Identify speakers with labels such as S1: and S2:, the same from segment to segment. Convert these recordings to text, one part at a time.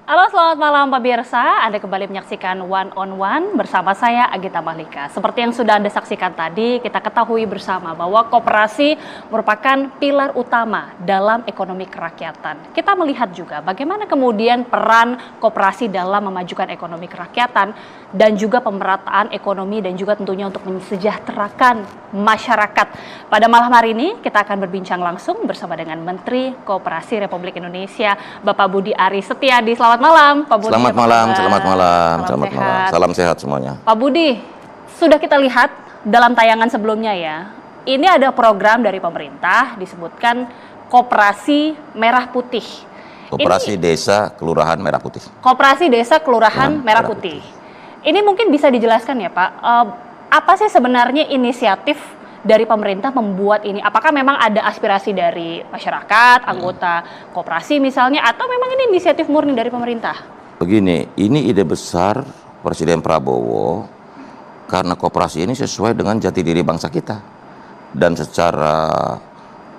S1: Halo, selamat malam pemirsa. Anda kembali menyaksikan One on One bersama saya Agita Mahlika. Seperti yang sudah Anda saksikan tadi, kita ketahui bersama bahwa koperasi merupakan pilar utama dalam ekonomi kerakyatan. Kita melihat juga bagaimana kemudian peran koperasi dalam memajukan ekonomi kerakyatan dan juga pemerataan ekonomi dan juga tentunya untuk mensejahterakan masyarakat. Pada malam hari ini kita akan berbincang langsung bersama dengan Menteri Koperasi Republik Indonesia, Bapak Budi Aris Setiadi. Selamat malam, Pak Budi.
S2: Selamat malam, selamat malam,
S1: selamat malam.
S2: Salam sehat semuanya.
S1: Pak Budi, sudah kita lihat dalam tayangan sebelumnya ya, ini ada program dari pemerintah disebutkan Koperasi Merah Putih.
S2: Koperasi Desa Kelurahan Merah Putih.
S1: Koperasi Desa Kelurahan Merah Putih. Ini mungkin bisa dijelaskan ya Pak, apa sih sebenarnya inisiatif dari pemerintah membuat ini? Apakah memang ada aspirasi dari masyarakat, anggota koperasi misalnya, atau memang ini inisiatif murni dari pemerintah?
S2: Begini, ini ide besar Presiden Prabowo karena koperasi ini sesuai dengan jati diri bangsa kita dan secara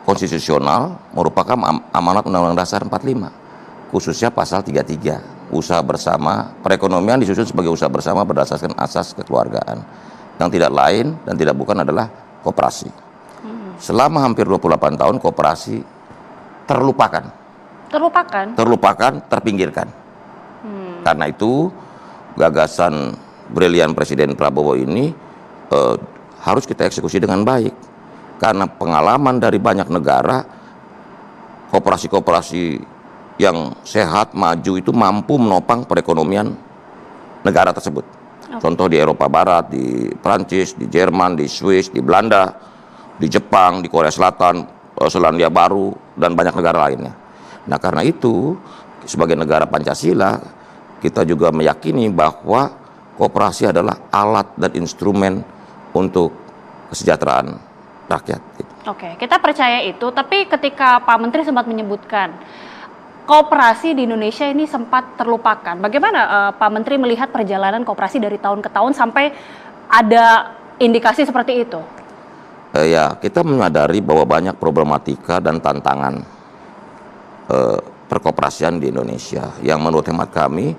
S2: konstitusional merupakan amanat Undang-Undang Dasar 45, khususnya pasal 33. Usaha bersama, perekonomian disusun sebagai usaha bersama berdasarkan asas kekeluargaan. Yang tidak lain dan tidak bukan adalah koperasi. Selama hampir 28 tahun koperasi terlupakan. Terlupakan, terpinggirkan. Karena itu gagasan brilian Presiden Prabowo ini harus kita eksekusi dengan baik. Karena pengalaman dari banyak negara, koperasi-koperasi yang sehat, maju itu mampu menopang perekonomian negara tersebut. Contoh di Eropa Barat, di Prancis, di Jerman, di Swiss, di Belanda, di Jepang, di Korea Selatan, Selandia Baru, dan banyak negara lainnya. Nah karena itu, sebagai negara Pancasila, kita juga meyakini bahwa koperasi adalah alat dan instrumen untuk kesejahteraan rakyat.
S1: Oke, kita percaya itu, tapi ketika Pak Menteri sempat menyebutkan koperasi di Indonesia ini sempat terlupakan. Bagaimana Pak Menteri melihat perjalanan koperasi dari tahun ke tahun sampai ada indikasi seperti itu?
S2: Ya, kita menyadari bahwa banyak problematika dan tantangan perkoperasian di Indonesia yang menurut hemat kami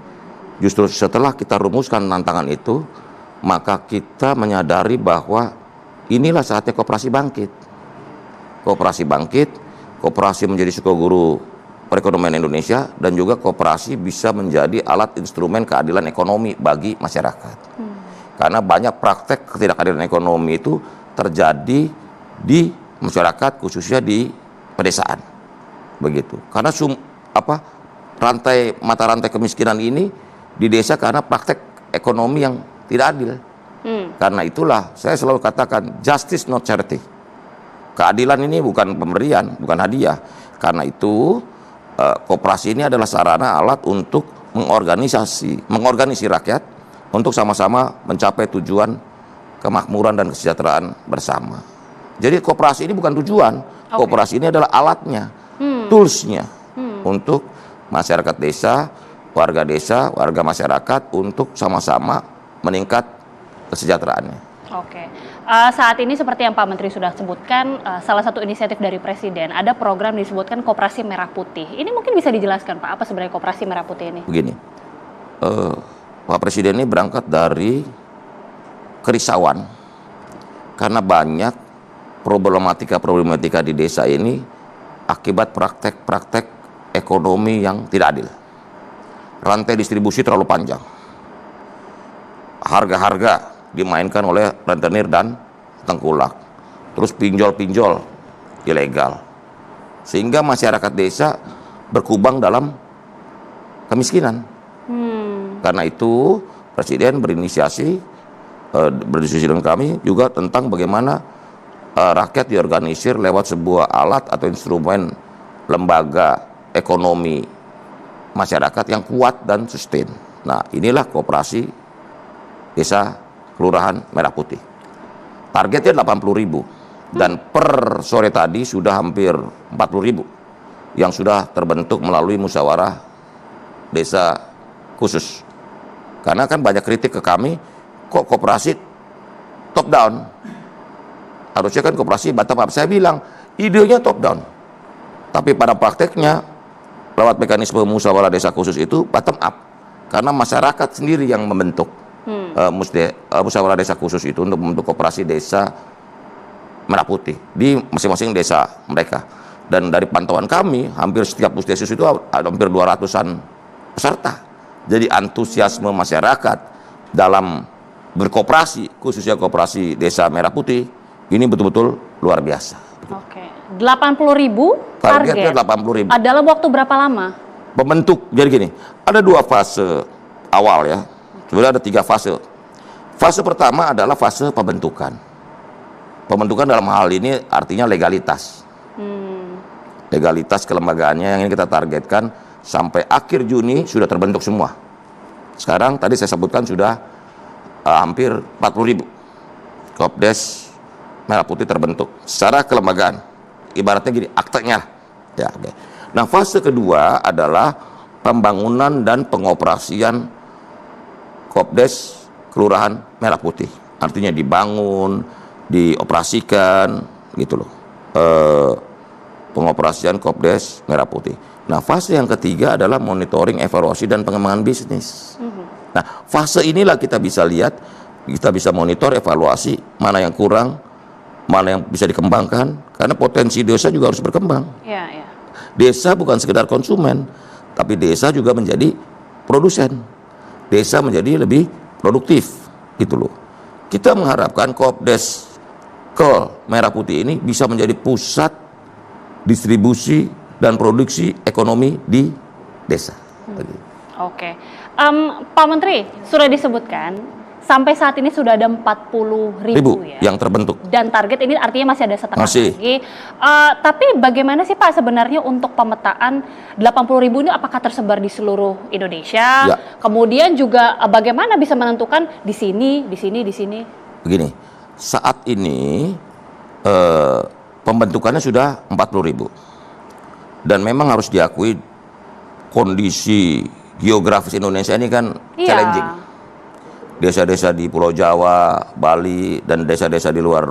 S2: justru setelah kita rumuskan tantangan itu, maka kita menyadari bahwa inilah saatnya koperasi bangkit. Koperasi bangkit, koperasi menjadi sukoguru perekonomian Indonesia dan juga koperasi bisa menjadi alat instrumen keadilan ekonomi bagi masyarakat. Karena banyak praktek ketidakadilan ekonomi itu terjadi di masyarakat khususnya di pedesaan. Begitu. Karena mata rantai kemiskinan ini di desa karena praktek ekonomi yang tidak adil. Karena itulah saya selalu katakan justice not charity. Keadilan ini bukan pemberian, bukan hadiah. Karena itu koperasi ini adalah sarana alat untuk mengorganisasi rakyat untuk sama-sama mencapai tujuan kemakmuran dan kesejahteraan bersama. Jadi koperasi ini bukan tujuan, koperasi ini adalah alatnya, toolsnya untuk masyarakat desa, warga masyarakat untuk sama-sama meningkat kesejahteraannya.
S1: Oke, saat ini seperti yang Pak Menteri sudah sebutkan, salah satu inisiatif dari Presiden, ada program disebutkan Koperasi Merah Putih. Ini mungkin bisa dijelaskan Pak, apa sebenarnya Koperasi Merah Putih ini?
S2: Begini, Pak Presiden ini berangkat dari kerisauan, karena banyak problematika di desa ini akibat praktek-praktek ekonomi yang tidak adil. Rantai distribusi terlalu panjang. Harga-harga dimainkan oleh rentenir dan tengkulak. Terus pinjol-pinjol ilegal. Sehingga masyarakat desa berkubang dalam kemiskinan. Karena itu Presiden berdiskusi dengan kami juga tentang bagaimana rakyat diorganisir lewat sebuah alat atau instrumen lembaga ekonomi masyarakat yang kuat dan sustain. Nah, inilah koperasi Desa Kelurahan Merah Putih. Targetnya 80.000 dan per sore tadi sudah hampir 40.000 yang sudah terbentuk melalui musyawarah desa khusus. Karena kan banyak kritik ke kami, kok koperasi top down? Harusnya kan koperasi bottom up. Saya bilang idenya top down, tapi pada prakteknya lewat mekanisme musyawarah desa khusus itu bottom up, karena masyarakat sendiri yang membentuk musyawarah desa khusus itu untuk membentuk koperasi desa Merah Putih di masing-masing desa mereka. Dan dari pantauan kami, hampir setiap pusdesus itu ada hampir 200-an peserta. Jadi antusiasme masyarakat dalam berkoperasi, khususnya koperasi desa Merah Putih, ini betul-betul luar biasa.
S1: Oke, 80.000
S2: Targetnya
S1: target.
S2: 80.000.
S1: Dalam waktu berapa lama?
S2: Pembentuk, jadi gini, ada 2 fase awal ya. Sebenarnya ada 3 fase. Fase pertama adalah fase pembentukan. Pembentukan dalam hal ini artinya legalitas. Legalitas kelembagaannya yang ini kita targetkan sampai akhir Juni sudah terbentuk semua. Sekarang tadi saya sebutkan sudah hampir 40.000 Kopdes Merah Putih terbentuk secara kelembagaan. Ibaratnya gini, aktenya. Ya, okay. Nah, fase kedua adalah pembangunan dan pengoperasian Kopdes Kelurahan Merah Putih. Artinya dibangun, dioperasikan, gitu loh. Pengoperasian Kopdes Merah Putih. Nah, fase yang ketiga adalah monitoring, evaluasi, dan pengembangan bisnis. Nah, fase inilah kita bisa lihat, kita bisa monitor, evaluasi, mana yang kurang, mana yang bisa dikembangkan, karena potensi desa juga harus berkembang.
S1: Ya, ya.
S2: Desa bukan sekedar konsumen, tapi desa juga menjadi produsen. Desa menjadi lebih produktif, gitu loh. Kita mengharapkan Kopdes Merah Putih ini bisa menjadi pusat distribusi dan produksi ekonomi di desa.
S1: Oke, Pak Menteri, sudah disebutkan sampai saat ini sudah ada 40.000 ya
S2: yang terbentuk.
S1: Dan target ini artinya masih ada setengah
S2: Masih.
S1: lagi. Tapi bagaimana sih Pak sebenarnya untuk pemetaan 80.000 ini, apakah tersebar di seluruh Indonesia?
S2: Ya.
S1: Kemudian juga bagaimana bisa menentukan di sini, di sini, di sini?
S2: Begini, saat ini pembentukannya sudah 40.000. Dan memang harus diakui kondisi geografis Indonesia ini kan challenging. Desa-desa di Pulau Jawa, Bali, dan desa-desa di luar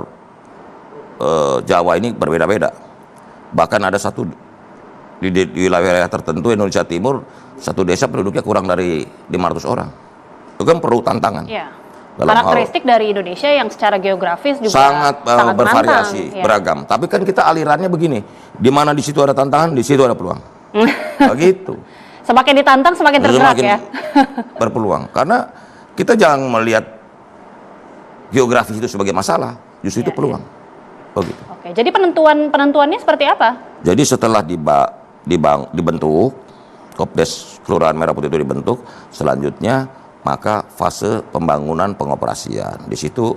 S2: Jawa ini berbeda-beda. Bahkan ada satu di wilayah tertentu Indonesia Timur, satu desa penduduknya kurang dari 500 orang. Itu kan perlu tantangan.
S1: Iya.
S2: Dalam
S1: Karakteristik dari Indonesia yang secara geografis juga
S2: sangat bervariasi,
S1: menantang,
S2: beragam. Tapi kan kita alirannya begini, di mana di situ ada tantangan, di situ ada peluang. Begitu.
S1: Semakin ditantang semakin tergerak
S2: Semakin
S1: ya.
S2: berpeluang. Karena kita jangan melihat geografis itu sebagai masalah, justru itu peluang. Begitu.
S1: Oke, jadi penentuannya seperti apa?
S2: Jadi setelah dibentuk, Kopdes Kelurahan Merah Putih itu dibentuk, selanjutnya maka fase pembangunan pengoperasian. Di situ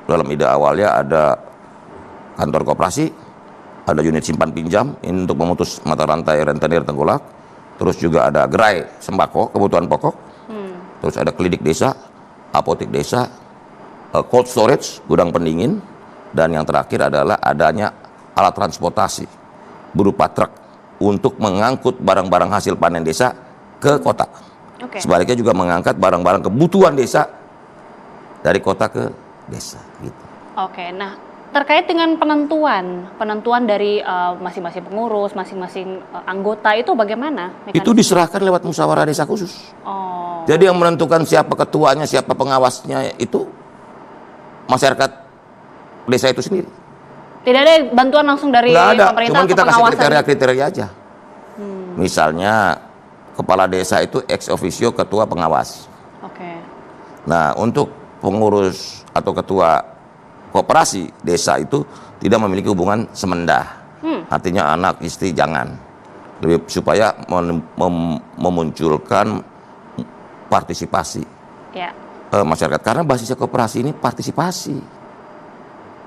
S2: dalam ide awalnya ada kantor koperasi, ada unit simpan pinjam ini untuk memutus mata rantai rentenir tengkulak, terus juga ada gerai sembako kebutuhan pokok, terus ada klinik desa, apotek desa, cold storage gudang pendingin, dan yang terakhir adalah adanya alat transportasi berupa truk untuk mengangkut barang-barang hasil panen desa ke kota.
S1: Oke.
S2: Sebaliknya juga mengangkat barang-barang kebutuhan desa dari kota ke desa. Gitu.
S1: Oke, nah terkait dengan penentuan dari masing-masing pengurus, masing-masing anggota itu bagaimana?
S2: Itu diserahkan lewat musyawarah desa khusus.
S1: Oh.
S2: Jadi yang menentukan siapa ketuanya, siapa pengawasnya itu masyarakat desa itu sendiri.
S1: Tidak ada bantuan langsung dari
S2: Nggak ada,
S1: pemerintah
S2: cuman
S1: atau
S2: kita kasih
S1: pengawasan?
S2: kriteria-kriteria aja. Misalnya kepala desa itu ex officio ketua pengawas.
S1: Oke.
S2: Nah, untuk pengurus atau ketua koperasi desa itu tidak memiliki hubungan semendah. Artinya anak istri jangan. Lebih supaya memunculkan partisipasi
S1: Ya.
S2: masyarakat, karena basisnya koperasi ini partisipasi.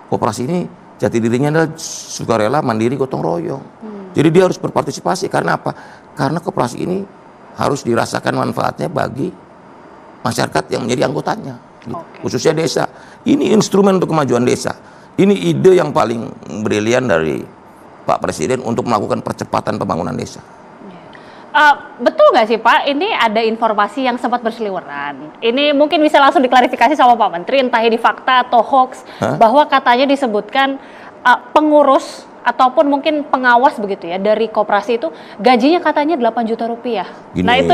S2: Koperasi ini jati dirinya adalah sukarela, mandiri, gotong royong. Jadi dia harus berpartisipasi. Karena apa? Karena koperasi ini harus dirasakan manfaatnya bagi masyarakat yang menjadi anggotanya, gitu. Khususnya desa. Ini instrumen untuk kemajuan desa. Ini ide yang paling brilian dari Pak Presiden untuk melakukan percepatan pembangunan desa.
S1: Betul nggak sih Pak, ini ada informasi yang sempat berseliweran. Ini mungkin bisa langsung diklarifikasi sama Pak Menteri, entah ini fakta atau hoax, bahwa katanya disebutkan pengurus ataupun mungkin pengawas begitu ya dari koperasi itu gajinya katanya 8 juta rupiah.
S2: Gini,
S1: Nah itu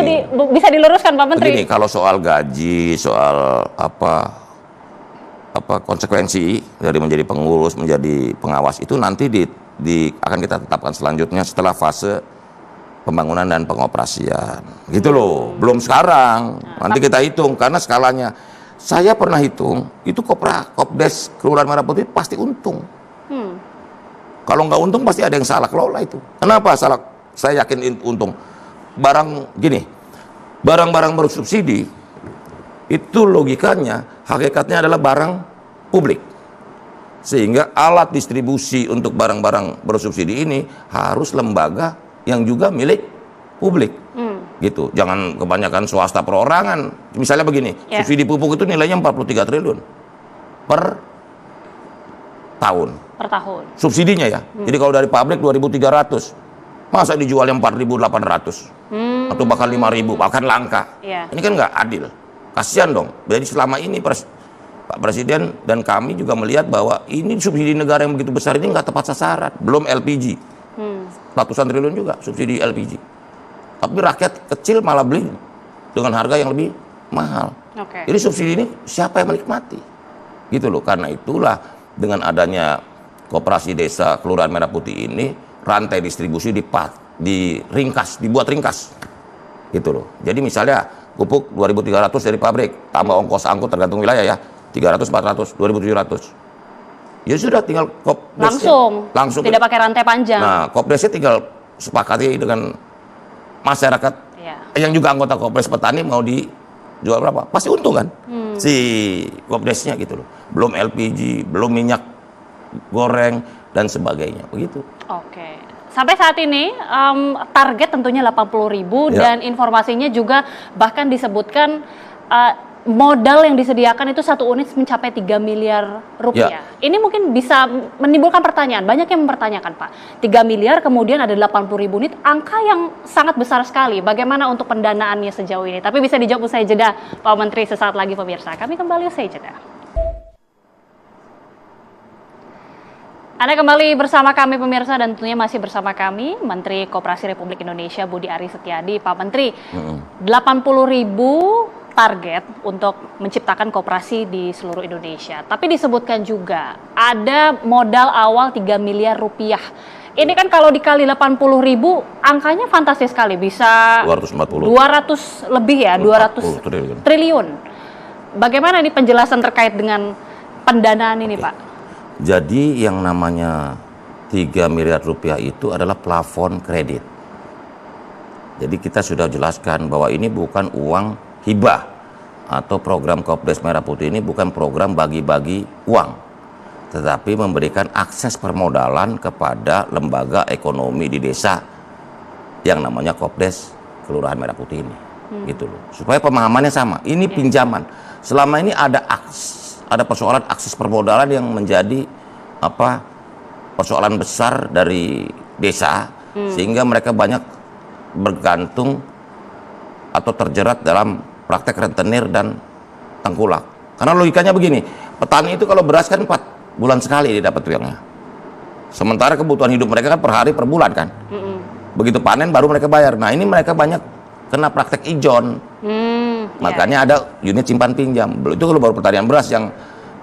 S1: bisa diluruskan Pak Menteri.
S2: Begini, kalau soal gaji, soal apa konsekuensi dari menjadi pengurus, menjadi pengawas itu nanti akan kita tetapkan selanjutnya setelah fase pembangunan dan pengoperasian. Gitu loh, belum sekarang. Nanti kita hitung karena skalanya. Saya pernah hitung, itu Kopdes Kelurahan Merah Putih pasti untung. Kalau nggak untung pasti ada yang salah kelola itu. Kenapa salah? Saya yakin untung. Barang-barang bersubsidi itu logikanya, hakikatnya adalah barang publik. Sehingga alat distribusi untuk barang-barang bersubsidi ini harus lembaga yang juga milik publik. Gitu. Jangan kebanyakan swasta perorangan. Misalnya begini, subsidi pupuk itu nilainya 43 triliun per tahun.
S1: Per tahun.
S2: Subsidinya ya. Jadi kalau dari pabrik 2.300, masa dijualnya 4.800 atau bahkan 5.000, bahkan langka. Ini kan nggak adil. Kasihan dong. Jadi selama ini Pak Presiden dan kami juga melihat bahwa ini subsidi negara yang begitu besar ini nggak tepat sasaran. Belum LPG. Ratusan triliun juga subsidi LPG. Tapi rakyat kecil malah beli dengan harga yang lebih mahal. Jadi subsidi ini siapa yang menikmati? Gitu loh. Karena itulah dengan adanya Koperasi Desa Kelurahan Merah Putih ini, rantai distribusi dibuat ringkas. Gitu loh. Jadi misalnya pupuk 2.300 dari pabrik, tambah ongkos angkut tergantung wilayah ya, 300, 400, 2.700. Ya sudah, tinggal langsung
S1: tidak pakai rantai panjang.
S2: Nah, Kopdesnya tinggal sepakati dengan masyarakat yang juga anggota Kopdes petani mau dijual berapa, pasti untung kan si Kopdesnya gitu loh. Belum LPG, belum minyak goreng dan sebagainya begitu.
S1: Sampai saat ini target tentunya 80.000 dan informasinya juga bahkan disebutkan modal yang disediakan itu satu unit mencapai 3 miliar rupiah. Ini mungkin bisa menimbulkan pertanyaan. Banyak yang mempertanyakan, Pak. 3 miliar kemudian ada 80.000 unit, angka yang sangat besar sekali. Bagaimana untuk pendanaannya sejauh ini? Tapi bisa dijawab usai jeda, Pak Menteri, sesaat lagi pemirsa. Kami kembali usai jeda. Anda kembali bersama kami pemirsa dan tentunya masih bersama kami Menteri Koperasi Republik Indonesia Budi Aris Setiadi. Pak Menteri, 80.000 target untuk menciptakan koperasi di seluruh Indonesia. Tapi disebutkan juga ada modal awal 3 miliar rupiah. Ini kan kalau dikali 80.000 angkanya fantastis sekali, bisa 200 lebih ya, 200 triliun. Bagaimana ini penjelasan terkait dengan pendanaan ini, Pak?
S2: Jadi yang namanya 3 miliar rupiah itu adalah plafon kredit. Jadi kita sudah jelaskan bahwa ini bukan uang hibah atau program Kopdes Merah Putih ini bukan program bagi-bagi uang, tetapi memberikan akses permodalan kepada lembaga ekonomi di desa yang namanya Kopdes Kelurahan Merah Putih ini. Gitu loh. Supaya pemahamannya sama. Ini pinjaman. Selama ini ada persoalan akses permodalan yang menjadi persoalan besar dari desa, sehingga mereka banyak bergantung atau terjerat dalam praktek rentenir dan tengkulak. Karena logikanya begini, petani itu kalau beras kan 4 bulan sekali dia dapat uangnya. Sementara kebutuhan hidup mereka kan per hari per bulan kan. Begitu panen baru mereka bayar. Nah ini mereka banyak kena praktek ijon. Makanya ada unit simpan pinjam. Itu kalau baru pertanian beras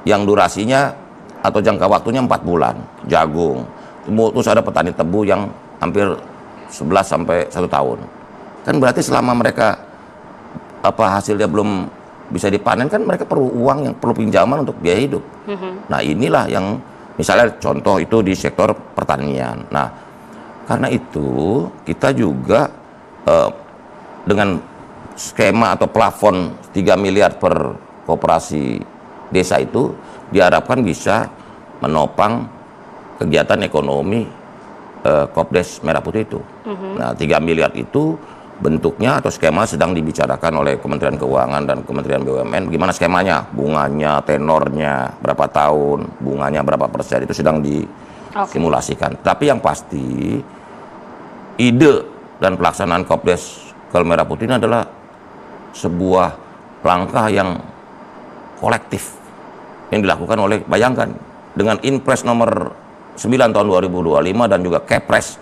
S2: yang durasinya atau jangka waktunya 4 bulan. Jagung. Terus ada petani tebu yang hampir 11 sampai 1 tahun. Kan berarti selama mereka hasilnya belum bisa dipanen kan mereka perlu uang, yang perlu pinjaman untuk biaya hidup. Nah inilah yang misalnya contoh itu di sektor pertanian. Nah karena itu kita juga dengan skema atau plafon 3 miliar per koperasi desa itu diharapkan bisa menopang kegiatan ekonomi Kopdes Merah Putih itu. Nah 3 miliar itu bentuknya atau skema sedang dibicarakan oleh Kementerian Keuangan dan Kementerian BUMN. Gimana skemanya, bunganya, tenornya, berapa tahun, bunganya berapa persen, itu sedang disimulasikan. Tapi yang pasti ide dan pelaksanaan Kopdes Merah Putih ini adalah sebuah langkah yang kolektif yang dilakukan oleh, bayangkan, dengan Inpres nomor 9 tahun 2025 dan juga Kepres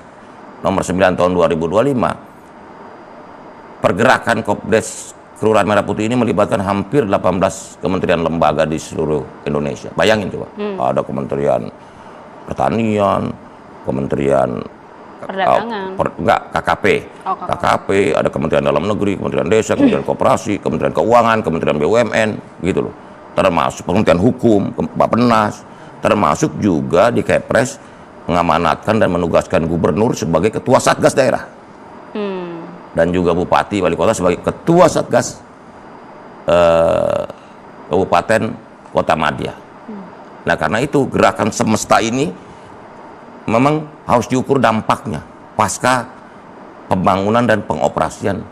S2: nomor 9 tahun 2025, pergerakan Kopdes Kelurahan Merah Putih ini melibatkan hampir 18 kementerian lembaga di seluruh Indonesia. Bayangin coba, ada Kementerian Pertanian, Kementerian
S1: Perdagangan.
S2: KKP.
S1: Oh, KKP.
S2: KKP, ada Kementerian Dalam Negeri, Kementerian Desa, Kementerian Koperasi, Kementerian Keuangan, Kementerian BUMN, gitu loh. Termasuk Kementerian Hukum, Bappenas, termasuk juga di Kepres mengamanatkan dan menugaskan gubernur sebagai ketua Satgas daerah. Dan juga bupati, wali kota sebagai ketua Satgas Kabupaten Kota Madya. Nah, karena itu gerakan semesta ini memang harus diukur dampaknya pasca pembangunan dan pengoperasian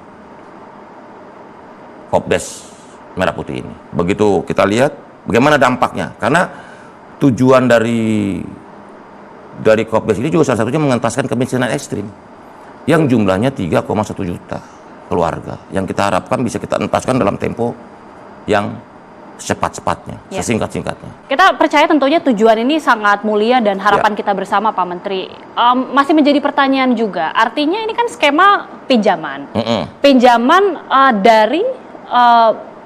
S2: Kopdes Merah Putih ini. Begitu kita lihat bagaimana dampaknya, karena tujuan dari Kopdes ini juga salah satunya mengentaskan kemiskinan ekstrim yang jumlahnya 3,1 juta keluarga yang kita harapkan bisa kita entaskan dalam tempo yang secepat-cepatnya, sesingkat-singkatnya.
S1: Kita percaya tentunya tujuan ini sangat mulia dan harapan kita bersama, Pak Menteri. Masih menjadi pertanyaan juga, artinya ini kan skema pinjaman. Pinjaman dari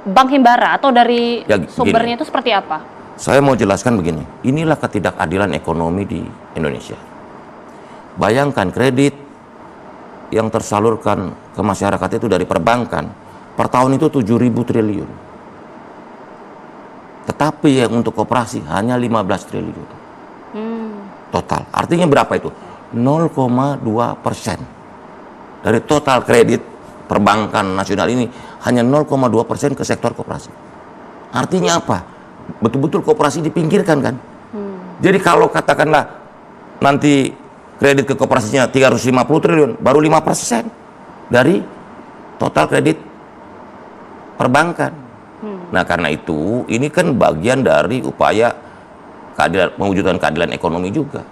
S1: Bank Himbara atau dari sumbernya itu seperti apa?
S2: Saya mau jelaskan begini, inilah ketidakadilan ekonomi di Indonesia. Bayangkan kredit yang tersalurkan ke masyarakat itu dari perbankan per tahun itu 7.000 triliun. Tetapi yang untuk koperasi hanya 15 triliun. Total. Artinya berapa itu? 0,2% dari total kredit perbankan nasional ini, hanya 0,2% ke sektor koperasi. Artinya apa? Betul-betul koperasi dipinggirkan kan? Jadi kalau katakanlah nanti kredit ke koperasinya 350 triliun, baru 5% dari total kredit perbankan. Nah, karena itu ini kan bagian dari upaya keadilan, mewujudkan keadilan ekonomi juga.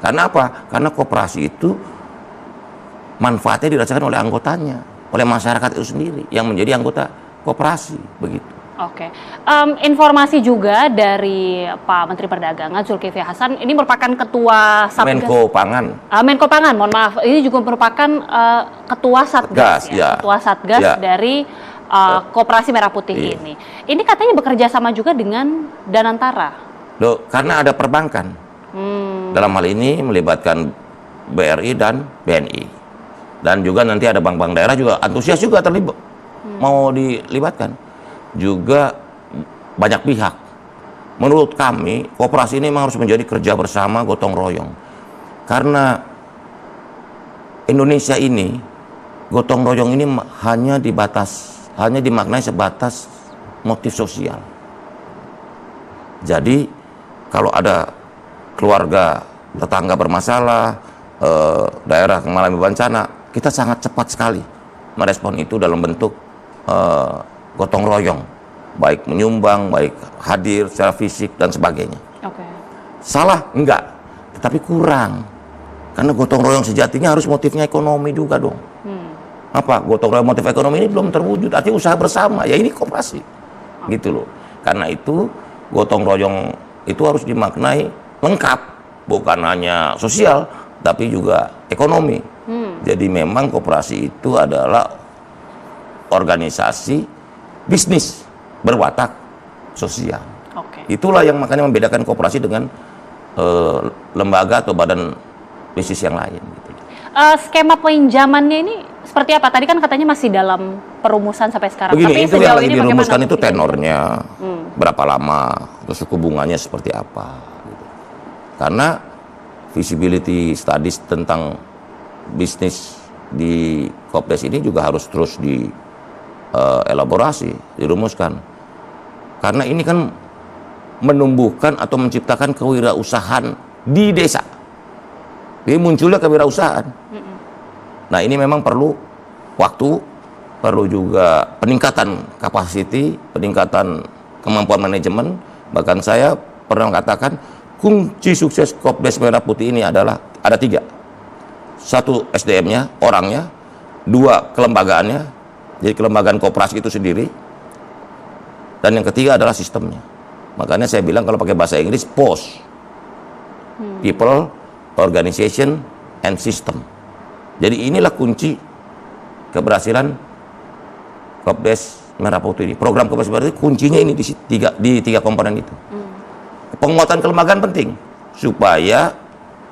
S2: Karena apa? Karena koperasi itu manfaatnya dirasakan oleh anggotanya, oleh masyarakat itu sendiri yang menjadi anggota koperasi, begitu.
S1: Informasi juga dari Pak Menteri Perdagangan Zulkifli Hasan, ini merupakan ketua Satgas.
S2: Menko Pangan.
S1: Menko Pangan, mohon maaf. Ini juga merupakan ketua Satgas, ketua Satgas dari Koperasi Merah Putih ini. Ini katanya bekerja sama juga dengan Danantara.
S2: Loh, karena ada perbankan. Dalam hal ini melibatkan BRI dan BNI. Dan juga nanti ada bank-bank daerah juga antusias juga terlibat. Mau dilibatkan. Juga banyak pihak. Menurut kami, koperasi ini memang harus menjadi kerja bersama, gotong royong. Karena Indonesia ini, gotong royong ini hanya dimaknai sebatas motif sosial. Jadi, kalau ada keluarga tetangga bermasalah, daerah mengalami bencana, kita sangat cepat sekali merespon itu dalam bentuk gotong royong, baik menyumbang, baik hadir secara fisik dan sebagainya. Salah? Enggak, tetapi kurang. Karena gotong royong sejatinya harus motifnya ekonomi juga dong. Apa? Gotong royong motif ekonomi ini belum terwujud, artinya usaha bersama, ya ini koperasi. Gitu loh. Karena itu gotong royong itu harus dimaknai lengkap, bukan hanya sosial, tapi juga ekonomi. Jadi memang koperasi itu adalah organisasi bisnis berwatak sosial. Itulah yang makanya membedakan koperasi dengan lembaga atau badan bisnis yang lain. Gitu.
S1: Skema pinjamannya ini seperti apa? Tadi kan katanya masih dalam perumusan sampai sekarang.
S2: Begini,
S1: tapi
S2: itu yang lagi dirumuskan itu tenornya, berapa lama, terus suku bunganya seperti apa. Gitu. Karena visibility studies tentang bisnis di Kopdes ini juga harus terus elaborasi, dirumuskan. Karena ini kan menumbuhkan atau menciptakan kewirausahaan di desa. Jadi munculnya kewirausahaan. Nah, ini memang perlu waktu, perlu juga peningkatan capacity, peningkatan kemampuan manajemen. Bahkan saya pernah mengatakan kunci sukses Kopdes Merah Putih ini adalah ada 3. 1 SDM-nya, orangnya. 2 kelembagaannya. Jadi kelembagaan koperasi itu sendiri. Dan yang ketiga adalah sistemnya. Makanya saya bilang kalau pakai bahasa Inggris, POS. People, organization, and system. Jadi inilah kunci keberhasilan Kopdes Merah Putih ini. Program Kopdes Merah Putih kuncinya ini di tiga komponen itu. Penguatan kelembagaan penting supaya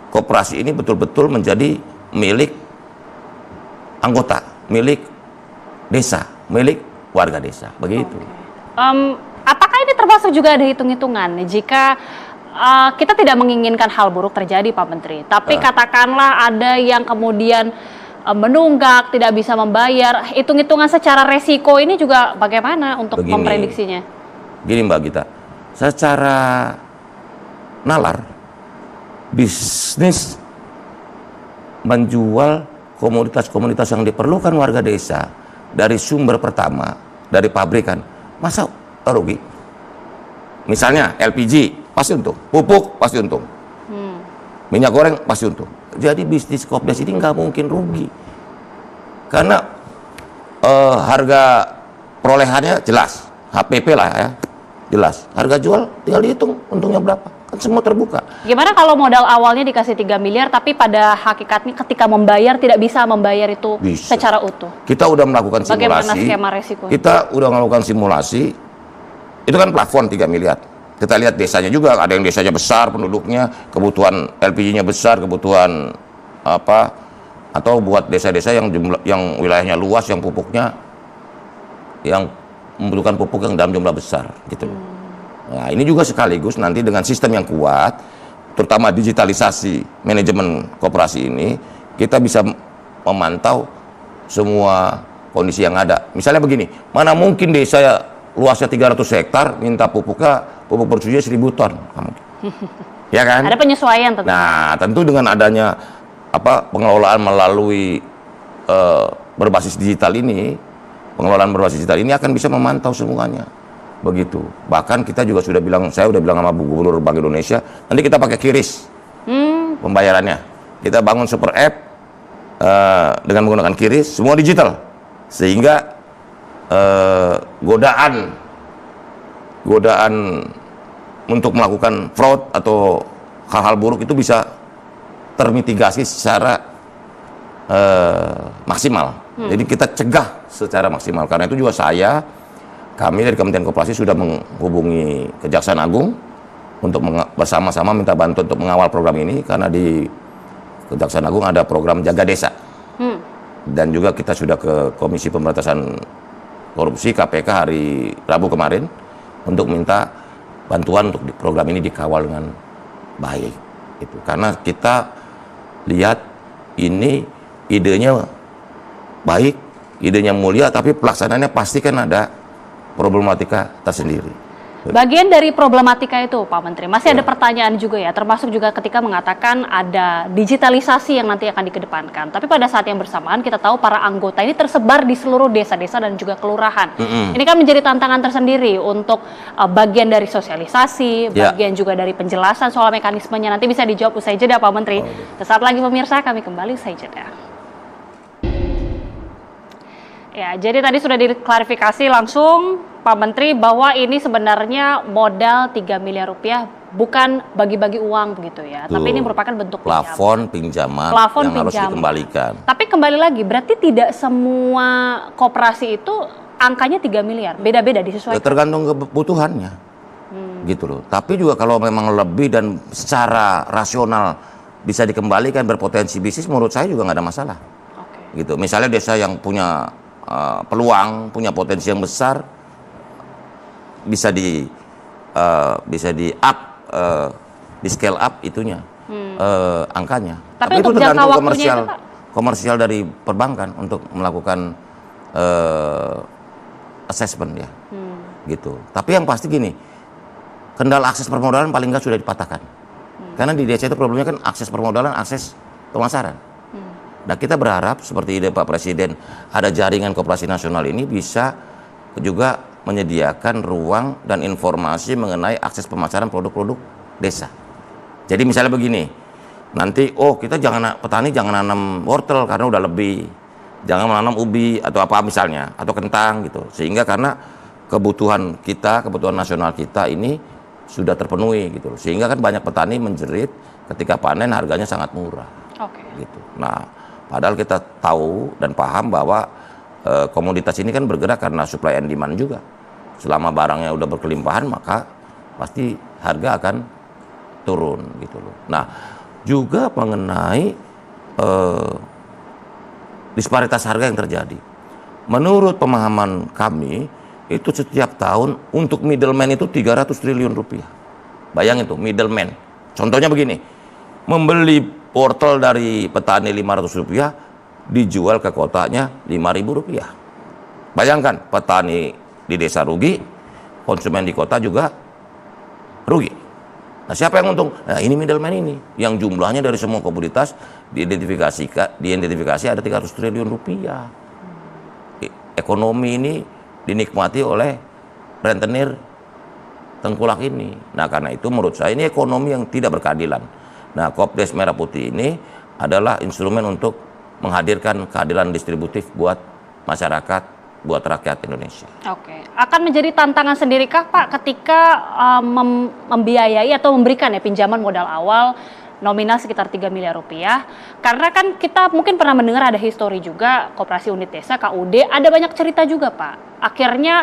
S2: koperasi ini betul-betul menjadi milik anggota, milik desa, milik warga desa, begitu.
S1: Apakah ini termasuk juga ada hitung-hitungan jika kita tidak menginginkan hal buruk terjadi, Pak Menteri, tapi katakanlah ada yang kemudian menunggak, tidak bisa membayar, hitung-hitungan secara resiko ini juga bagaimana untuk memprediksinya?
S2: Gini Mbak Gita, secara nalar, bisnis menjual komoditas-komoditas yang diperlukan warga desa dari sumber pertama, dari pabrikan, masa rugi? Misalnya LPG pasti untung, pupuk pasti untung, minyak goreng pasti untung. Jadi bisnis Kopdes ini nggak mungkin rugi karena harga perolehannya jelas, HPP lah ya, jelas. Harga jual tinggal dihitung untungnya berapa, kan semua terbuka.
S1: Gimana kalau modal awalnya dikasih 3 miliar tapi pada hakikatnya ketika membayar tidak bisa membayar itu secara utuh?
S2: Kita udah melakukan simulasi.
S1: Bagaimana skema resiko?
S2: Kita udah melakukan simulasi. Itu kan plafon 3 miliar. Kita lihat desanya juga, ada yang desanya besar penduduknya, kebutuhan LPG-nya besar, kebutuhan apa, atau buat desa-desa yang wilayahnya luas, yang pupuknya yang membutuhkan pupuk yang dalam jumlah besar gitu. Nah, ini juga sekaligus nanti dengan sistem yang kuat, terutama digitalisasi manajemen koperasi ini, kita bisa memantau semua kondisi yang ada. Misalnya begini, mana mungkin desa luasnya 300 hektar minta pupuk bersunya 1000 ton. Ya kan?
S1: Ada penyesuaian tentu.
S2: Nah, tentu dengan adanya pengelolaan melalui berbasis digital ini, pengelolaan berbasis digital ini akan bisa memantau semuanya. Begitu. Bahkan kita juga sudah bilang, saya udah bilang sama Bu Gubernur Bank Indonesia, nanti kita pakai QRIS pembayarannya. Kita bangun super app dengan menggunakan QRIS, semua digital. Sehingga godaan untuk melakukan fraud atau hal-hal buruk itu bisa termitigasi secara maksimal. Jadi kita cegah secara maksimal. Karena itu juga kami dari Kementerian Koperasi sudah menghubungi Kejaksaan Agung untuk bersama-sama minta bantuan untuk mengawal program ini, karena di Kejaksaan Agung ada program Jaga Desa. Dan juga kita sudah ke Komisi Pemberantasan Korupsi KPK hari Rabu kemarin untuk minta bantuan untuk program ini dikawal dengan baik. Itu karena kita lihat ini idenya baik, idenya mulia, tapi pelaksanaannya pasti kan ada problematika tersendiri.
S1: Bagian dari problematika itu, Pak Menteri, masih ada pertanyaan juga ya, termasuk juga ketika mengatakan ada digitalisasi yang nanti akan dikedepankan. Tapi pada saat yang bersamaan kita tahu para anggota ini tersebar di seluruh desa-desa dan juga kelurahan. Ini kan menjadi tantangan tersendiri untuk bagian dari sosialisasi, bagian juga dari penjelasan soal mekanismenya. Nanti bisa dijawab usai jeda, Pak Menteri. Sesaat lagi pemirsa, kami kembali usai jeda. Ya, jadi tadi sudah diklarifikasi langsung Pak Menteri bahwa ini sebenarnya modal 3 miliar rupiah bukan bagi-bagi uang begitu ya. Tapi ini merupakan bentuk
S2: plafon pinjaman yang harus dikembalikan. Tapi
S1: kembali lagi, berarti tidak semua koperasi itu angkanya 3 miliar, beda-beda disesuaikan.
S2: Tergantung kebutuhannya. Gitu loh. Tapi juga kalau memang lebih dan secara rasional bisa dikembalikan, berpotensi bisnis, menurut saya juga nggak ada masalah. Gitu. Misalnya desa yang punya peluang, punya potensi yang besar, bisa di scale up itunya, angkanya. Tapi itu tergantung komersial dari perbankan untuk melakukan assessment ya, gitu. Tapi yang pasti gini, kendala akses permodalan paling nggak sudah dipatahkan, karena di desa itu problemnya kan akses permodalan, akses pemasaran. Nah, kita berharap seperti ide Pak Presiden, ada jaringan koperasi nasional ini bisa juga menyediakan ruang dan informasi mengenai akses pemasaran produk-produk desa. Jadi misalnya begini, nanti kita petani jangan nanam wortel karena udah lebih, jangan menanam ubi atau apa misalnya, atau kentang gitu. Sehingga karena kebutuhan nasional kita ini sudah terpenuhi gitu. Sehingga kan banyak petani menjerit ketika panen harganya sangat murah.
S1: Oke.
S2: Gitu. Nah, padahal kita tahu dan paham bahwa komoditas ini kan bergerak karena supply and demand juga. Selama barangnya udah berkelimpahan, maka pasti harga akan turun gitu loh. Nah, juga mengenai disparitas harga yang terjadi. Menurut pemahaman kami, itu setiap tahun untuk middleman itu 300 triliun rupiah. Bayangin tuh, middleman. Contohnya begini, membeli wortel dari petani 500 rupiah, dijual ke kotanya 5.000 rupiah. Bayangkan, petani di desa rugi, konsumen di kota juga rugi. Nah, siapa yang untung? Nah, ini middleman ini, yang jumlahnya dari semua komoditas diidentifikasi ada 300 triliun rupiah. Ekonomi ini dinikmati oleh rentenir tengkulak ini. Nah, karena itu menurut saya ini ekonomi yang tidak berkeadilan. Nah, Kopdes Merah Putih ini adalah instrumen untuk menghadirkan keadilan distributif buat masyarakat, buat rakyat Indonesia.
S1: Oke, akan menjadi tantangan sendirikah Pak ketika membiayai atau memberikan ya pinjaman modal awal nominal sekitar 3 miliar rupiah? Karena kan kita mungkin pernah mendengar ada histori juga Koperasi Unit Desa KUD, ada banyak cerita juga Pak. Akhirnya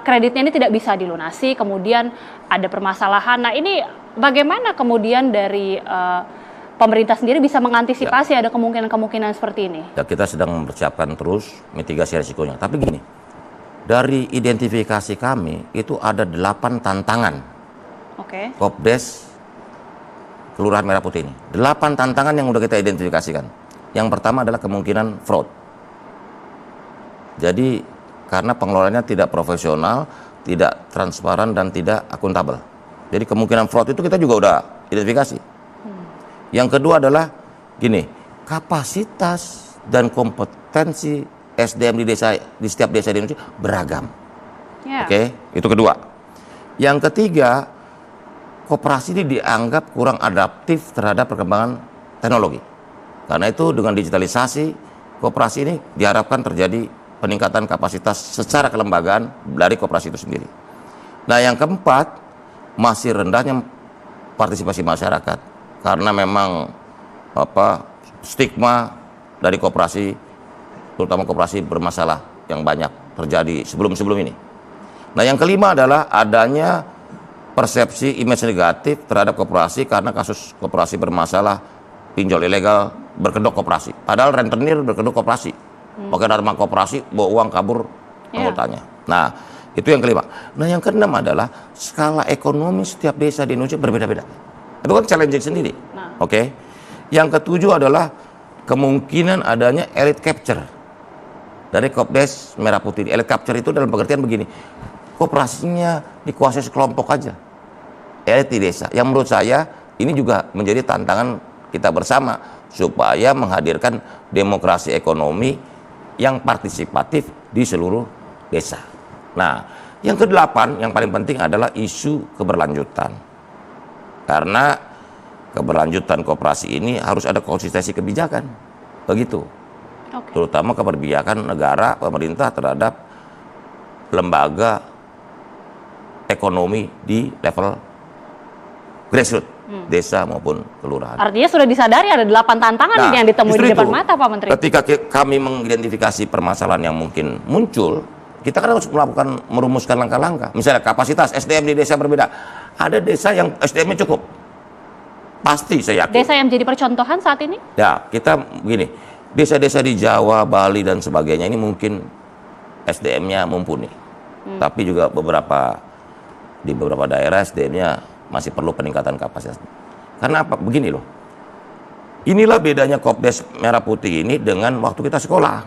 S1: kreditnya ini tidak bisa dilunasi, kemudian ada permasalahan. Nah, ini bagaimana kemudian dari pemerintah sendiri bisa mengantisipasi ada kemungkinan-kemungkinan seperti ini?
S2: Ya, kita sedang mempersiapkan terus mitigasi risikonya. Tapi gini, dari identifikasi kami itu ada 8 tantangan.
S1: Oke.
S2: Kopdes Kelurahan Merah Putih ini. 8 tantangan yang udah kita identifikasikan. Yang pertama adalah kemungkinan fraud. Jadi karena pengelolaannya tidak profesional, tidak transparan dan tidak akuntabel. Jadi kemungkinan fraud itu kita juga udah identifikasi. Yang kedua adalah gini, kapasitas dan kompetensi SDM di setiap desa di Indonesia beragam. Oke, itu kedua. Yang ketiga, koperasi ini dianggap kurang adaptif terhadap perkembangan teknologi. Karena itu dengan digitalisasi, koperasi ini diharapkan terjadi peningkatan kapasitas secara kelembagaan dari koperasi itu sendiri. Nah, yang keempat, masih rendahnya partisipasi masyarakat. Karena memang stigma dari koperasi, terutama koperasi bermasalah yang banyak terjadi sebelum ini. Nah, yang kelima adalah adanya persepsi image negatif terhadap koperasi karena kasus koperasi bermasalah, pinjol ilegal, berkedok koperasi. Padahal rentenir berkedok koperasi, pakai nama koperasi, bawa uang kabur anggotanya. Nah, itu yang kelima. Nah, yang keenam adalah skala ekonomi setiap desa di Indonesia berbeda-beda. Itu kan challenging sendiri. Oke. Yang ketujuh adalah kemungkinan adanya elite capture dari Kopdes Merah Putih. Elite capture itu dalam pengertian begini, koperasinya dikuasai sekelompok aja, elit di desa. Yang menurut saya ini juga menjadi tantangan kita bersama supaya menghadirkan demokrasi ekonomi yang partisipatif di seluruh desa. Nah, yang kedelapan yang paling penting adalah isu keberlanjutan. Karena keberlanjutan koperasi ini harus ada konsistensi kebijakan, begitu. Terutama keberpihakan negara, pemerintah terhadap lembaga ekonomi di level grassroots, desa maupun kelurahan.
S1: Artinya sudah disadari ada 8 tantangan yang ditemui di depan mata, Pak Menteri.
S2: Ketika kami mengidentifikasi permasalahan yang mungkin muncul, kita kan harus merumuskan langkah-langkah. Misalnya kapasitas SDM di desa berbeda. Ada desa yang SDM-nya cukup. Pasti saya yakin.
S1: Desa yang menjadi percontohan saat ini?
S2: Ya, kita begini. Desa-desa di Jawa, Bali dan sebagainya ini mungkin SDM-nya mumpuni. Tapi juga di beberapa daerah SDM-nya masih perlu peningkatan kapasitas. Karena apa? Begini loh. Inilah bedanya Kopdes Merah Putih ini dengan waktu kita sekolah.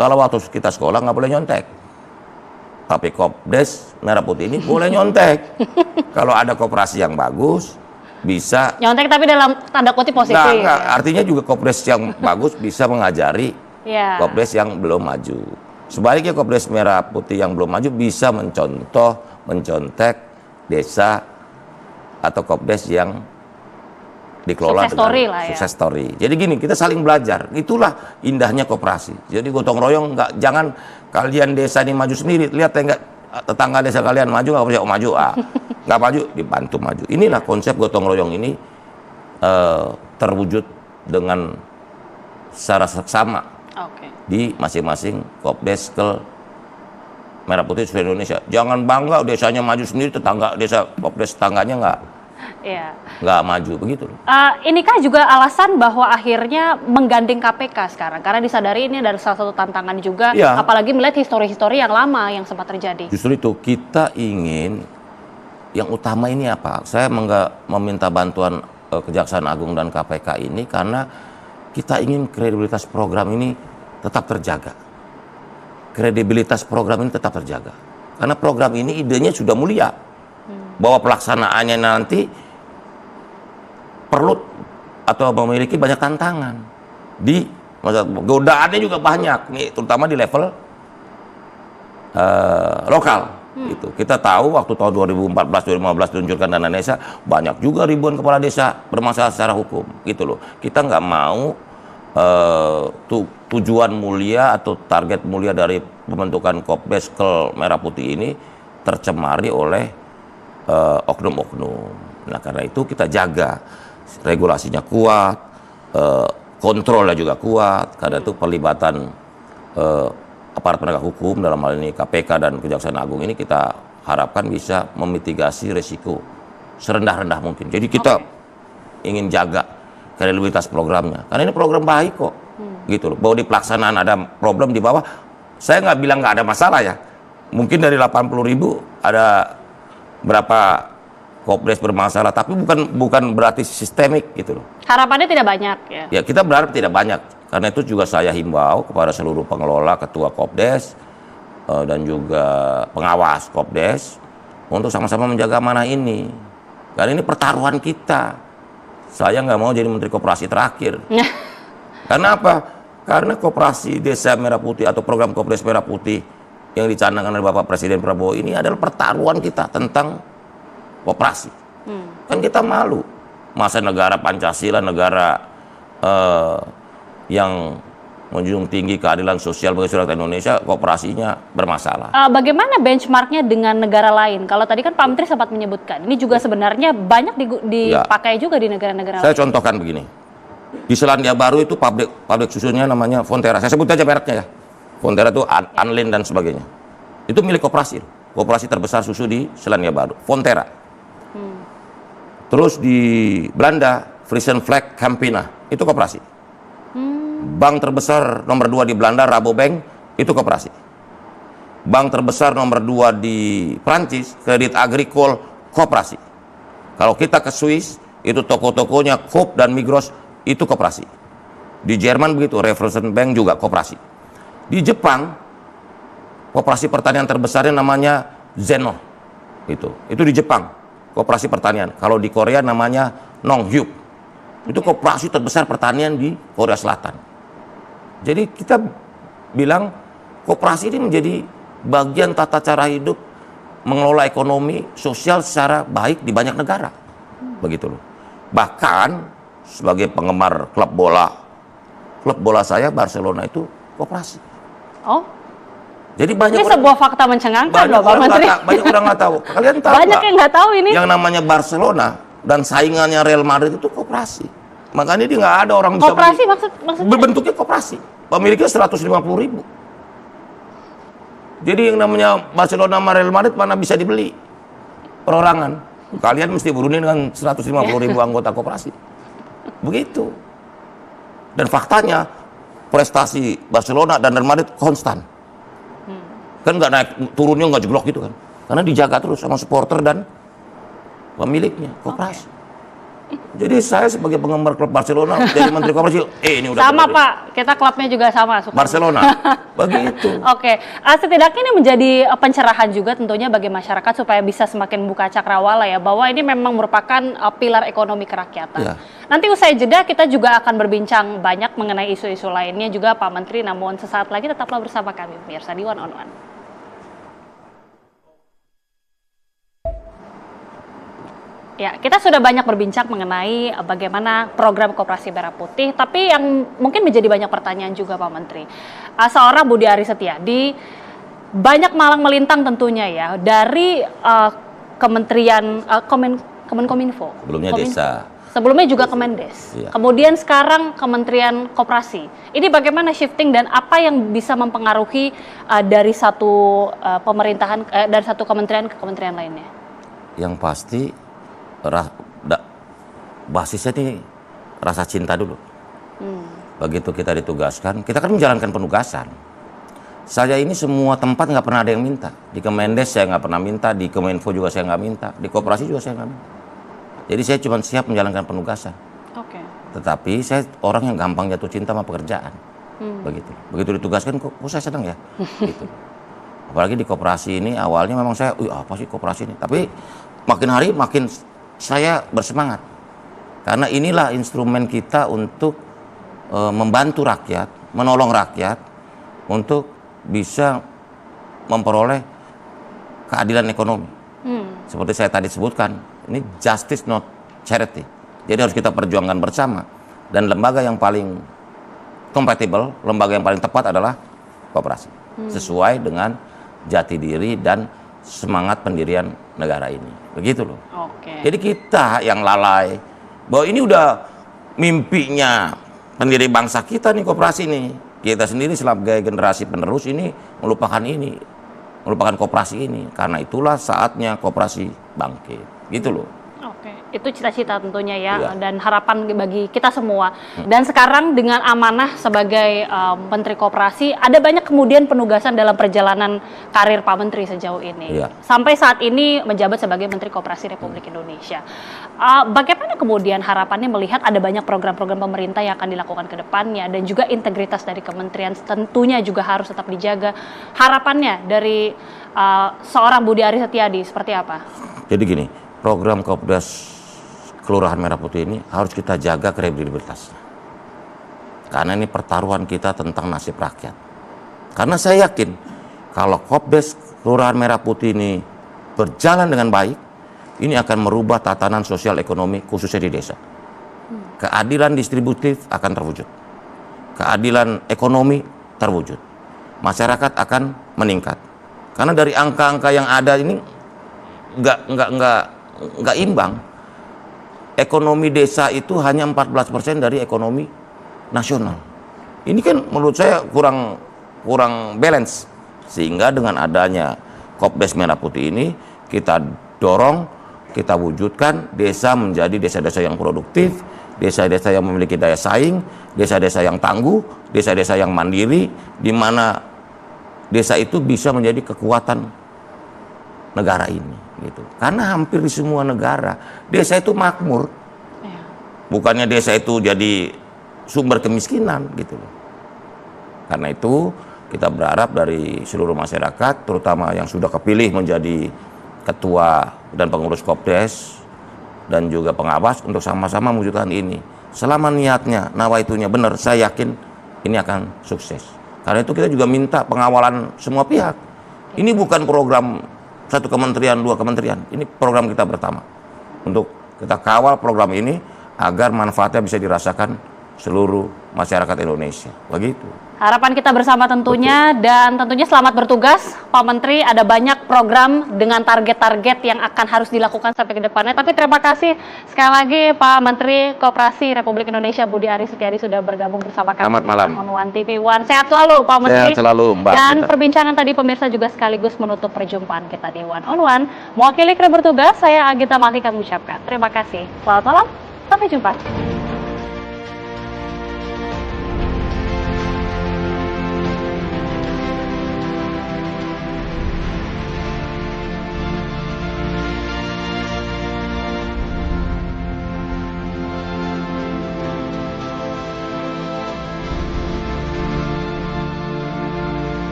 S2: Kalau waktu kita sekolah nggak boleh nyontek. Tapi Kopdes Merah Putih ini boleh nyontek. Kalau ada koperasi yang bagus, bisa
S1: nyontek tapi dalam tanda kutip positif.
S2: Nah, artinya juga Kopdes yang bagus bisa mengajari Kopdes yang belum maju. Sebaliknya Kopdes Merah Putih yang belum maju bisa mencontek desa atau Kopdes yang dikelola sukses story. Jadi gini, kita saling belajar. Itulah indahnya koperasi. Jadi gotong royong, jangan kalian desa ini maju sendiri. Lihat enggak tetangga desa kalian maju, nggak percaya maju, nggak maju dibantu maju. Inilah konsep gotong royong ini terwujud dengan secara seksama di masing-masing Kopdeskel Merah Putih seluruh Indonesia. Jangan bangga desanya maju sendiri, tetangga desa Kopdes tetangganya nggak maju begitu.
S1: Inikah juga alasan bahwa akhirnya menggandeng KPK sekarang? Karena disadari ini adalah salah satu tantangan juga, apalagi melihat histori-histori yang lama yang sempat terjadi.
S2: Justru itu kita ingin yang utama ini apa? Saya meminta bantuan Kejaksaan Agung dan KPK ini karena kita ingin kredibilitas program ini tetap terjaga. Kredibilitas program ini tetap terjaga. Karena program ini idenya sudah mulia. Bahwa pelaksanaannya nanti perlu atau memiliki banyak tantangan. Godaannya juga banyak, nih, terutama di level lokal. Gitu. Kita tahu waktu tahun 2014-2015 diluncurkan dana desa, banyak juga ribuan kepala desa bermasalah secara hukum, gitu loh. Kita nggak mau tujuan mulia atau target mulia dari pembentukan Kopdeskel Merah Putih ini tercemari oleh oknum-oknum. Nah, karena itu kita jaga regulasinya kuat, kontrolnya juga kuat. Karena itu pelibatan aparat penegak hukum dalam hal ini KPK dan Kejaksaan Agung ini kita harapkan bisa memitigasi resiko serendah-rendah mungkin. Jadi kita ingin jaga kredibilitas programnya, karena ini program baik kok, gitu loh. Bahwa di pelaksanaan ada problem di bawah, saya nggak bilang nggak ada masalah ya. Mungkin dari 80.000 ada berapa Kopdes bermasalah, tapi bukan berarti sistemik gitu loh.
S1: Harapannya tidak banyak ya?
S2: Ya kita berharap tidak banyak. Karena itu juga saya himbau kepada seluruh pengelola, ketua Kopdes, dan juga pengawas Kopdes untuk sama-sama menjaga amanah ini. Karena ini pertaruhan kita. Saya nggak mau jadi Menteri Koperasi terakhir. Karena apa? Karena Koperasi Desa Merah Putih atau program Kopdes Merah Putih yang dicanangkan oleh Bapak Presiden Prabowo ini adalah pertaruhan kita tentang koperasi. Kan kita malu. Masa negara Pancasila, negara yang menjunjung tinggi keadilan sosial bagi seluruh rakyat Indonesia, kooperasinya bermasalah.
S1: Bagaimana benchmarknya dengan negara lain? Kalau tadi kan Pak Menteri sempat menyebutkan, ini juga sebenarnya banyak dipakai juga di negara-negara lain.
S2: Saya contohkan begini, di Selandia Baru itu pabrik susunya namanya Fonterra. Saya sebut aja mereknya ya. Fonterra itu Anlin dan sebagainya. Itu milik koperasi. Koperasi terbesar susu di Selandia Baru, Fonterra. Terus di Belanda, Friesen Flag Campina, itu koperasi. Bank terbesar nomor 2 di Belanda, Rabobank, itu koperasi. Bank terbesar nomor 2 di Prancis, Credit Agricole, koperasi. Kalau kita ke Swiss, itu toko-tokonya Coop dan Migros, itu koperasi. Di Jerman begitu, Raiffeisen Bank juga koperasi. Di Jepang, koperasi pertanian terbesarnya namanya Zeno. Itu di Jepang, koperasi pertanian. Kalau di Korea namanya Nonghyup. Itu koperasi terbesar pertanian di Korea Selatan. Jadi kita bilang koperasi ini menjadi bagian tata cara hidup mengelola ekonomi sosial secara baik di banyak negara. Begitu loh. Bahkan sebagai penggemar klub bola saya Barcelona itu koperasi.
S1: Oh.
S2: Jadi banyak
S1: ini sebuah fakta mencengangkan loh Pak Menteri.
S2: Banyak orang nggak tahu. Kalian tahu
S1: banyak yang nggak tahu ini.
S2: Yang namanya Barcelona dan saingannya Real Madrid itu koperasi. Makanya dia nggak ada orang bisa
S1: koperasi maksudnya?
S2: Berbentuknya koperasi. Pemiliknya 150.000. Jadi yang namanya Barcelona sama Real Madrid mana bisa dibeli perorangan. Kalian mesti berundi dengan 150.000 anggota koperasi. Begitu. Dan faktanya prestasi Barcelona dan Real Madrid konstan. Kan nggak naik turunnya nggak jeblok gitu kan. Karena dijaga terus sama supporter dan pemiliknya koperasi. Jadi saya sebagai penggemar klub Barcelona jadi Menteri Koperasi, ini udah
S1: sama Pak, kita klubnya juga sama suka.
S2: Barcelona. Begitu.
S1: Oke. Setidaknya ini menjadi pencerahan juga tentunya bagi masyarakat supaya bisa semakin buka cakrawala ya, bahwa ini memang merupakan pilar ekonomi kerakyatan. Ya. Nanti usai jeda kita juga akan berbincang banyak mengenai isu-isu lainnya juga Pak Menteri, namun sesaat lagi tetaplah bersama kami pemirsa di One on One. Ya, kita sudah banyak berbincang mengenai bagaimana program Koperasi Merah Putih, tapi yang mungkin menjadi banyak pertanyaan juga Pak Menteri. Seorang Budi Aris Setiadi banyak malang melintang tentunya ya dari Kementerian Kemenkominfo.
S2: Sebelumnya Desa.
S1: Sebelumnya juga Kemendes.
S2: Iya.
S1: Kemudian sekarang Kementerian Koperasi. Ini bagaimana shifting dan apa yang bisa mempengaruhi dari satu pemerintahan, dari satu kementerian ke kementerian lainnya?
S2: Yang pasti basisnya nih rasa cinta dulu. Begitu kita ditugaskan, kita kan menjalankan penugasan. Saya ini semua tempat nggak pernah ada yang minta. Di Kemendes saya nggak pernah minta, di Kemenfo juga saya nggak minta, di Koperasi juga saya nggak minta. Jadi saya cuma siap menjalankan penugasan.
S1: Oke.
S2: Tetapi saya orang yang gampang jatuh cinta sama pekerjaan. Begitu ditugaskan kok saya senang ya. Gitu. Apalagi di Koperasi ini awalnya memang saya, apa sih Koperasi ini? Tapi makin hari makin saya bersemangat. Karena inilah instrumen kita untuk membantu rakyat, menolong rakyat untuk bisa memperoleh keadilan ekonomi. Seperti saya tadi sebutkan, ini justice not charity. Jadi harus kita perjuangkan bersama. Dan lembaga yang paling kompatibel, lembaga yang paling tepat adalah Koperasi. Sesuai dengan jati diri dan semangat pendirian negara ini. Begitu loh.
S1: Oke.
S2: Jadi kita yang lalai, bahwa ini udah mimpinya pendiri bangsa kita nih Koperasi nih. Kita sendiri sebagai generasi penerus ini melupakan Koperasi ini. Karena itulah saatnya Koperasi bangkit. Gitu loh.
S1: Oke, itu cita-cita tentunya ya,
S2: Iya.
S1: dan harapan bagi kita semua. Dan sekarang dengan amanah sebagai Menteri Koperasi, ada banyak kemudian penugasan dalam perjalanan karir Pak Menteri sejauh ini.
S2: Iya.
S1: Sampai saat ini menjabat sebagai Menteri Koperasi Republik Indonesia. Bagaimana kemudian harapannya melihat ada banyak program-program pemerintah yang akan dilakukan ke depannya, dan juga integritas dari kementerian tentunya juga harus tetap dijaga. Harapannya dari seorang Budi Aris Setiadi seperti apa?
S2: Jadi gini, program Kopdas Kelurahan Merah Putih ini harus kita jaga kredibilitasnya. Karena ini pertaruhan kita tentang nasib rakyat. Karena saya yakin kalau Kopdas Kelurahan Merah Putih ini berjalan dengan baik, ini akan merubah tatanan sosial ekonomi khususnya di desa. Keadilan distributif akan terwujud. Keadilan ekonomi terwujud. Masyarakat akan meningkat. Karena dari angka-angka yang ada ini nggak imbang. Ekonomi desa itu hanya 14% dari ekonomi nasional. Ini kan menurut saya kurang balance. Sehingga dengan adanya Kopdas Merah Putih ini kita dorong, kita wujudkan desa menjadi desa-desa yang produktif, desa-desa yang memiliki daya saing, desa-desa yang tangguh, desa-desa yang mandiri, di mana desa itu bisa menjadi kekuatan negara ini. Gitu. Karena hampir di semua negara desa itu makmur, bukannya desa itu jadi sumber kemiskinan gitu loh. Karena itu kita berharap dari seluruh masyarakat, terutama yang sudah kepilih menjadi ketua dan pengurus Kopdes dan juga pengawas, untuk sama-sama mewujudkan ini. Selama niatnya, nawaitunya benar, saya yakin ini akan sukses. Karena itu kita juga minta pengawalan semua pihak. Ini bukan program satu kementerian, dua kementerian. Ini program kita pertama. Untuk kita kawal program ini agar manfaatnya bisa dirasakan seluruh masyarakat Indonesia. Begitu.
S1: Harapan kita bersama tentunya. Betul. Dan tentunya selamat bertugas Pak Menteri. Ada banyak program dengan target-target yang akan harus dilakukan sampai ke depannya. Tapi terima kasih sekali lagi Pak Menteri Koperasi Republik Indonesia Budi Aris Setiadi sudah bergabung bersama kami.
S2: Selamat malam.
S1: On One TV One. Sehat selalu Pak Menteri.
S2: Sehat selalu Mbak.
S1: Dan perbincangan tadi pemirsa juga sekaligus menutup perjumpaan kita di One on One. Mewakili kru bertugas, saya Agita Malika mengucapkan terima kasih. Selamat malam, sampai jumpa.